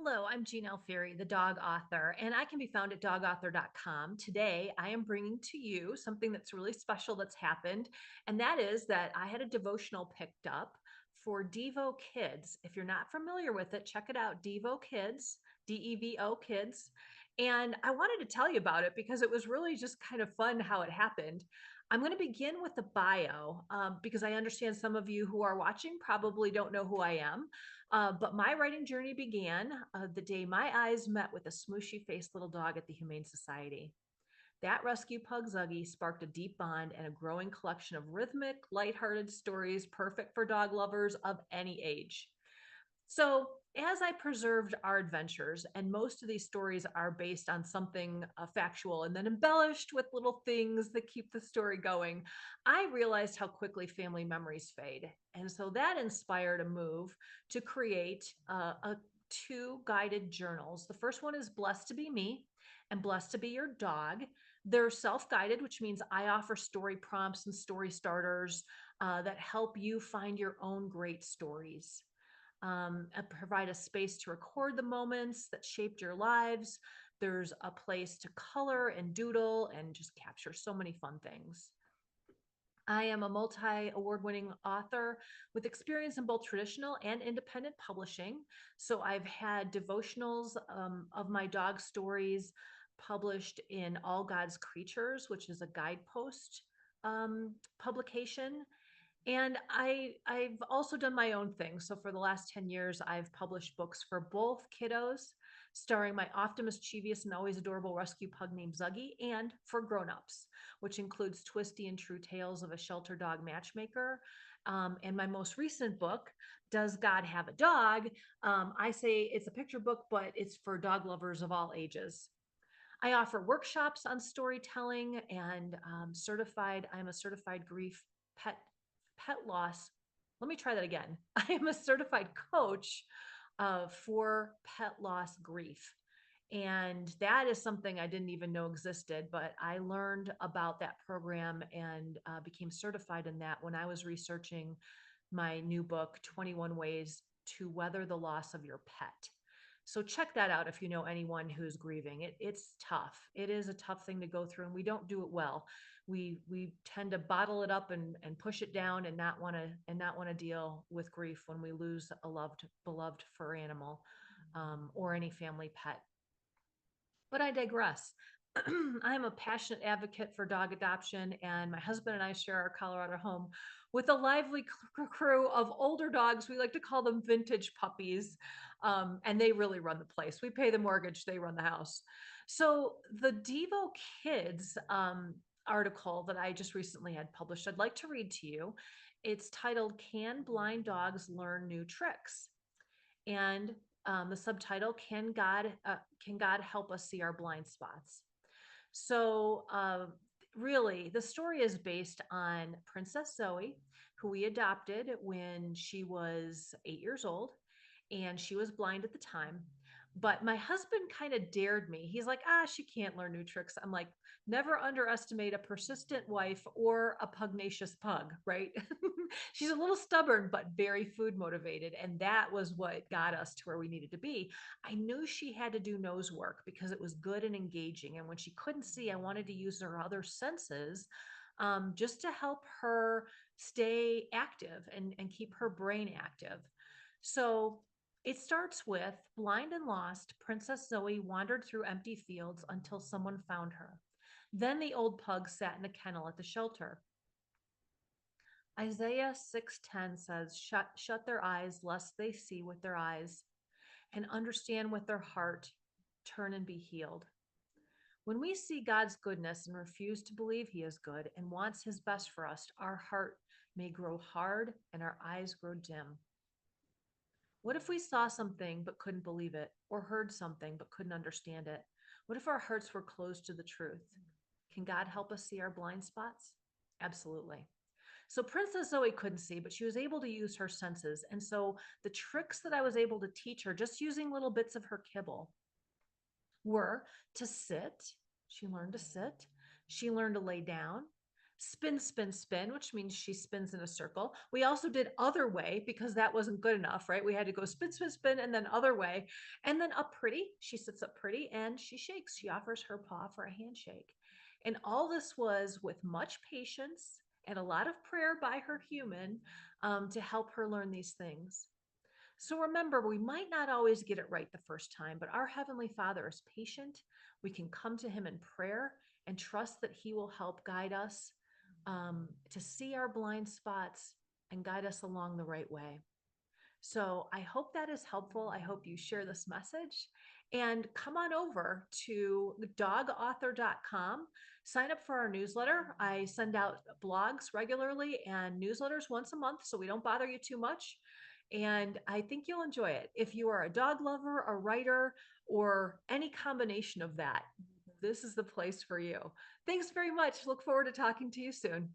Hello, I'm Jean Alfieri, the dog author, and I can be found at dogauthor.com. Today, I am bringing to you something that's really special that's happened, and that is that I had a devotional picked up for Devo Kids. If you're not familiar with it, check it out, Devo Kids, Devo Kids. And I wanted to tell you about it because it was really just kind of fun how it happened. I'm going to begin with the bio because I understand some of you who are watching probably don't know who I am. But my writing journey began the day my eyes met with a smooshy faced little dog at the Humane Society. That rescue pug Zuggy sparked a deep bond and a growing collection of rhythmic, lighthearted stories perfect for dog lovers of any age. So, as I preserved our adventures, and most of these stories are based on something factual and then embellished with little things that keep the story going, I realized how quickly family memories fade. And so that inspired a move to create two guided journals. The first one is Blessed to Be Me and Blessed to Be Your Dog. They're self guided, which means I offer story prompts and story starters that help you find your own great stories, provide a space to record the moments that shaped your lives. There's a place to color and doodle and just capture so many fun things. I am a multi award winning author with experience in both traditional and independent publishing. So I've had devotionals of my dog stories published in All God's Creatures, which is a guidepost publication. And I've also done my own thing. So for the last 10 years, I've published books for both kiddos, starring my often mischievous and always adorable rescue pug named Zuggy, and for grown-ups, which includes Twisty and True Tales of a Shelter Dog Matchmaker. And my most recent book, Does God Have a Dog? I say it's a picture book, but it's for dog lovers of all ages. I offer workshops on storytelling and I'm a certified grief pet pet loss. Let me try that again. I am a certified coach for pet loss grief. And that is something I didn't even know existed, but I learned about that program and became certified in that when I was researching my new book, 21 Ways to Weather the Loss of Your Pet. So check that out if you know anyone who's grieving. It's tough. It is a tough thing to go through, and we don't do it well. We tend to bottle it up and push it down and not want to deal with grief when we lose a loved beloved fur animal or any family pet. But I digress. I am a passionate advocate for dog adoption, and my husband and I share our Colorado home with a lively crew of older dogs. We like to call them vintage puppies, and they really run the place. We pay the mortgage, they run the house. So, the Devo Kids article that I just recently had published, I'd like to read to you. It's titled Can Blind Dogs Learn New Tricks? And the subtitle, Can God Help Us See Our Blind Spots? So, really, the story is based on Princess Zoe, who we adopted when she was 8 years old, and she was blind at the time. But my husband kind of dared me. He's like, she can't learn new tricks. I'm like, never underestimate a persistent wife or a pugnacious pug, right? She's a little stubborn, but very food motivated. And that was what got us to where we needed to be. I knew she had to do nose work because it was good and engaging. And when she couldn't see, I wanted to use her other senses just to help her stay active and keep her brain active. So it starts with blind and lost, Princess Zoe wandered through empty fields until someone found her. Then the old pug sat in a kennel at the shelter. Isaiah 6:10 says, shut their eyes lest they see with their eyes and understand with their heart, turn and be healed. When we see God's goodness and refuse to believe he is good and wants his best for us, our heart may grow hard and our eyes grow dim. What if we saw something but couldn't believe it, or heard something but couldn't understand it? What if our hearts were closed to the truth? Can God help us see our blind spots? Absolutely. So Princess Zoe couldn't see, but she was able to use her senses. And so the tricks that I was able to teach her, just using little bits of her kibble, were to sit. She learned to sit. She learned to lay down. spin, spin, spin, which means she spins in a circle. We also did other way because that wasn't good enough, right? We had to go spin, spin, spin, and then other way. And then up pretty. She sits up pretty and she shakes. She offers her paw for a handshake. And all this was with much patience and a lot of prayer by her human to help her learn these things. So remember, we might not always get it right the first time, but our Heavenly Father is patient. We can come to Him in prayer and trust that He will help guide us to see our blind spots and guide us along the right way. So I hope that is helpful. I hope you share this message and come on over to dogauthor.com. Sign up for our newsletter. I send out blogs regularly and newsletters once a month so we don't bother you too much. And I think you'll enjoy it. If you are a dog lover, a writer, or any combination of that, this is the place for you. Thanks very much. Look forward to talking to you soon.